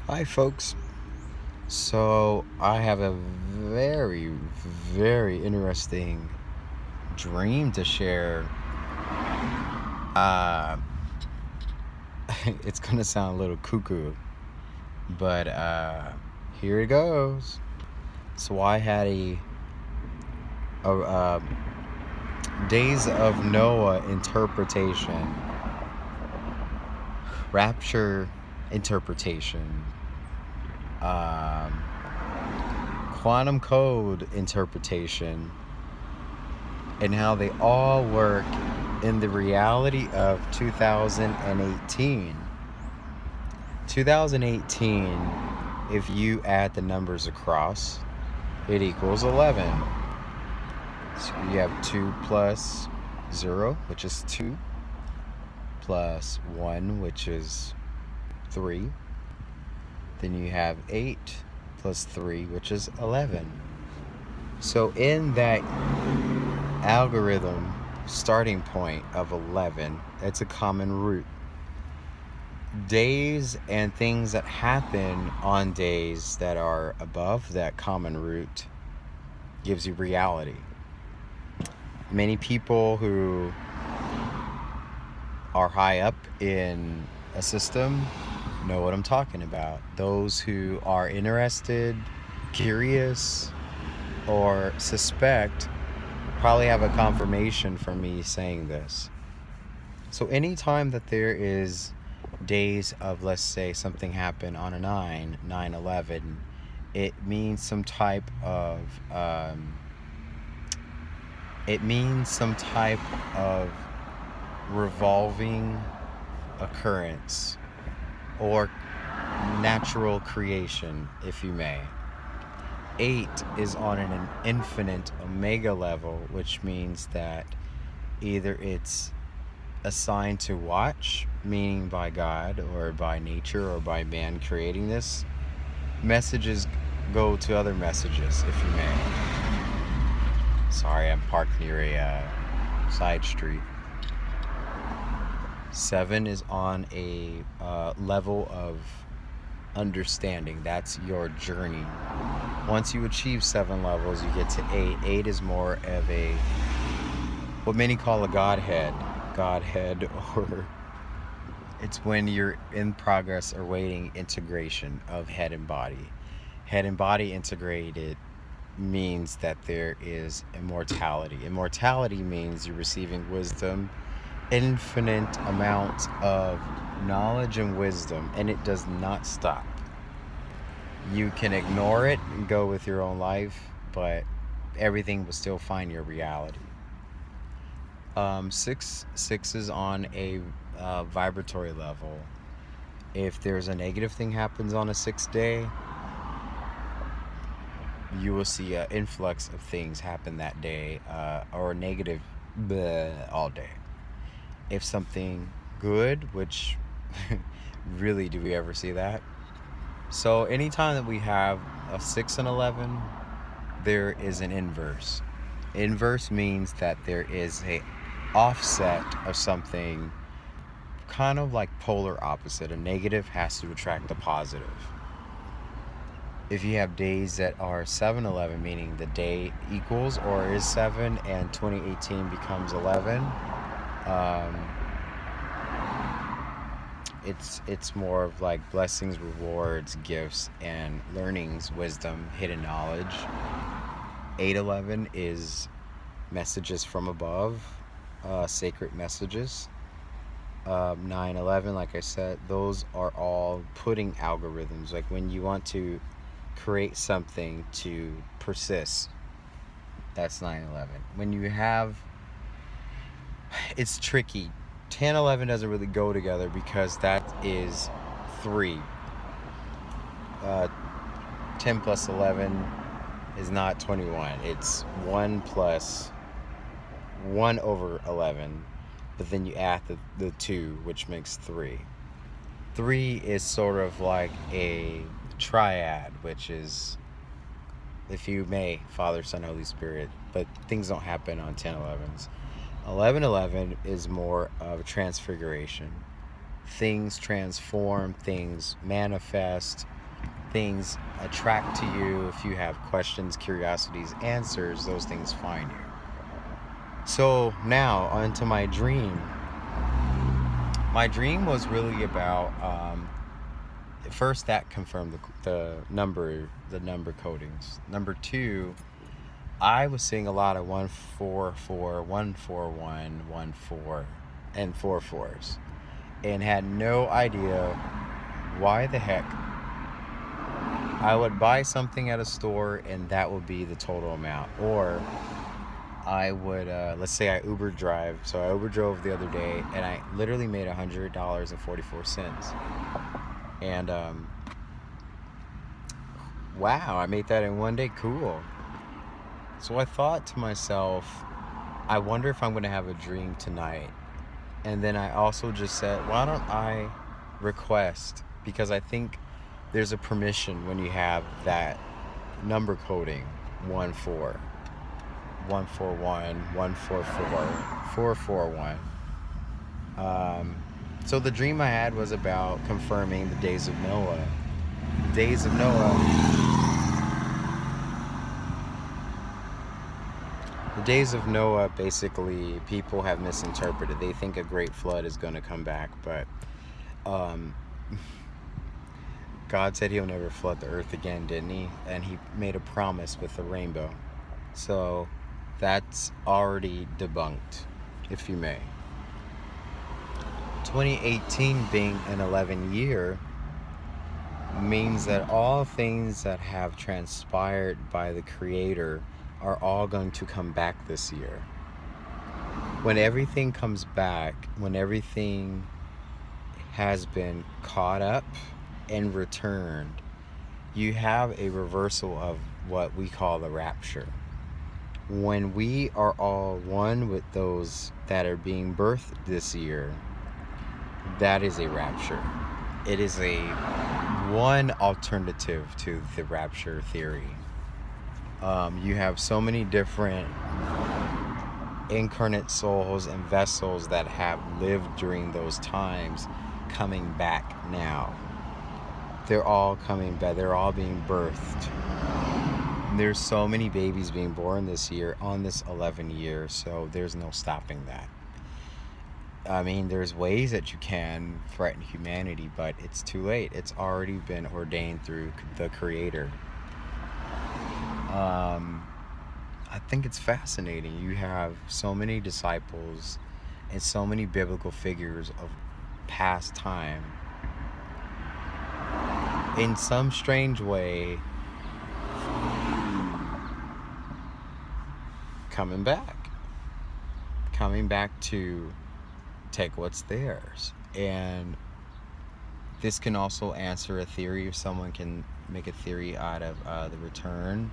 Hi, folks. So, I have a very, very interesting dream to share. Uh, it's gonna sound a little cuckoo, but here it goes. So, I had a Days of Noah interpretation, rapture interpretation, um, quantum code interpretation, and how they all work in the reality of 2018. 2018, if you add the numbers across, it equals 11. So you have 2 plus 0, which is 2, plus 1, which is 3. Then you have 8 plus 3, which is 11. So in that algorithm starting point of 11, it's a common root. Days and things that happen on days that are above that common root gives you reality. Many people who are high up in a system know what I'm talking about. Those who are interested, curious, or suspect probably have a confirmation from me saying this. So anytime that there is days of, let's say, something happened on a 9/11, it means some type of revolving occurrence or natural creation, if you may. 8 is on an infinite omega level, which means that either it's assigned to watch, meaning by God or by nature or by man creating this. Messages go to other messages, if you may. Sorry, I'm parked near a side street. 7 is on a level of understanding. That's your journey. Once you achieve 7 levels, you get to 8. 8 is more of a, what many call a Godhead, or it's when you're in progress or waiting integration of head and body. Head and body integrated means that there is immortality. Immortality means you're receiving wisdom, infinite amounts of knowledge and wisdom, and it does not stop. You can ignore it and go with your own life, but everything will still find your reality. 6 is on a vibratory level. If there's a negative thing happens on a 6th day, you will see an influx of things happen that day, or negative all day. If something good, which really, do we ever see that? So anytime that we have a 6 and 11, there is an inverse. Inverse means that there is a offset of something, kind of like polar opposite. A negative has to attract a positive. If you have days that are 7/11, meaning the day equals or is 7 and 2018 becomes 11, it's more of like blessings, rewards, gifts, and learnings, wisdom, hidden knowledge. 8/11 is messages from above, sacred messages. 9/11, like I said, those are all pudding algorithms. Like when you want to create something to persist, that's 9/11. When you have, it's tricky. 10/11 doesn't really go together because that is 3. 10 plus 11 is not 21. It's 1 plus 1 over 11. But then you add the 2, which makes 3. 3 is sort of like a triad, which is, if you may, Father, Son, Holy Spirit. But things don't happen on 10/11s. 11/11 is more of a transfiguration. Things transform, things manifest, things attract to you. If you have questions, curiosities, answers, those things find you. So now onto my dream. My dream was really about first that confirmed the number codings. Number two, I was seeing a lot of 144, 141, 14, and 44s, and had no idea why the heck I would buy something at a store and that would be the total amount. Or I would, let's say I Uber drive. So I Uber drove the other day and I literally made $100.44. And wow, I made that in one day. Cool. So I thought to myself, I wonder if I'm going to have a dream tonight. And then I also just said, why don't I request? Because I think there's a permission when you have that number coding 14, 141, 144, 441. So the dream I had was about confirming the days of Noah. Days of Noah. The days of Noah, basically, people have misinterpreted. They think a great flood is going to come back, but God said he'll never flood the earth again, didn't he? And he made a promise with the rainbow. So that's already debunked, if you may. 2018 being an 11 year means that all things that have transpired by the Creator are all going to come back this year. When everything comes back, when everything has been caught up and returned, you have a reversal of what we call the rapture. When we are all one with those that are being birthed this year, that is a rapture. It is a one alternative to the rapture theory. You have so many different incarnate souls and vessels that have lived during those times coming back now. They're all coming back. They're all being birthed. There's so many babies being born this year on this 11 year, so there's no stopping that. I mean, there's ways that you can threaten humanity, but it's too late. It's already been ordained through the Creator. I think it's fascinating. You have so many disciples and so many biblical figures of past time, in some strange way, coming back to take what's theirs. And this can also answer a theory, if someone can make a theory out of the return,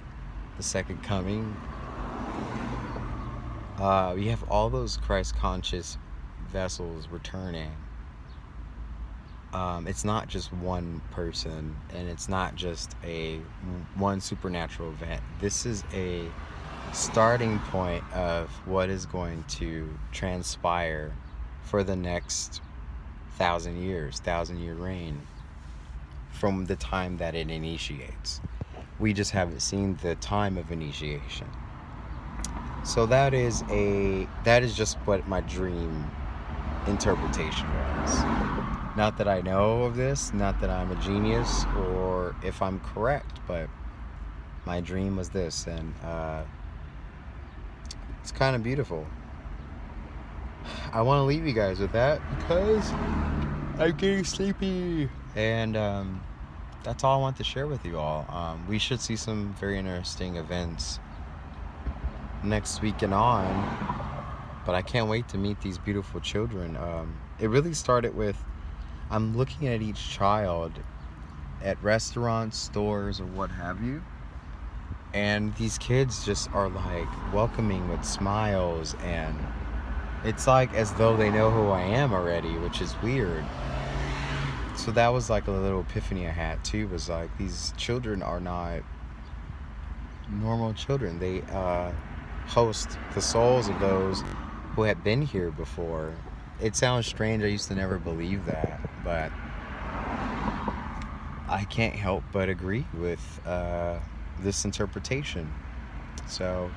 the second coming. You have all those Christ conscious vessels returning. It's not just one person, and it's not just one supernatural event. This is a starting point of what is going to transpire for the next 1,000 years, 1,000-year reign, from the time that it initiates. We just haven't seen the time of initiation. So that is just what my dream interpretation was. Not that I know of this, not that I'm a genius or if I'm correct, but my dream was this, and it's kind of beautiful. I want to leave you guys with that because I'm getting sleepy. And that's all I want to share with you all. We should see some very interesting events next week and on, but I can't wait to meet these beautiful children. It really started with, I'm looking at each child at restaurants, stores, or what have you, and these kids just are like welcoming with smiles, and it's like as though they know who I am already, which is weird. So that was like a little epiphany I had too, was like, these children are not normal children. They host the souls of those who had been here before. It sounds strange, I used to never believe that, but I can't help but agree with this interpretation. So,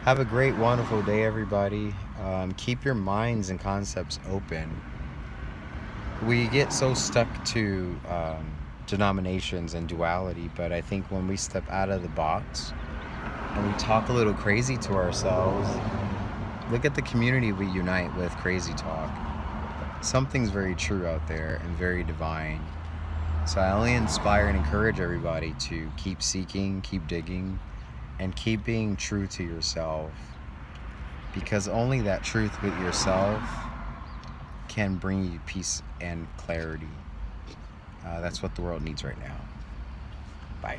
have a great, wonderful day, everybody. Keep your minds and concepts open. We get so stuck to denominations and duality, but I think when we step out of the box and we talk a little crazy to ourselves, look at the community we unite with crazy talk. Something's very true out there and very divine. So I only inspire and encourage everybody to keep seeking, keep digging, and keep being true to yourself. Because only that truth with yourself can bring you peace and clarity. That's what the world needs right now. Bye.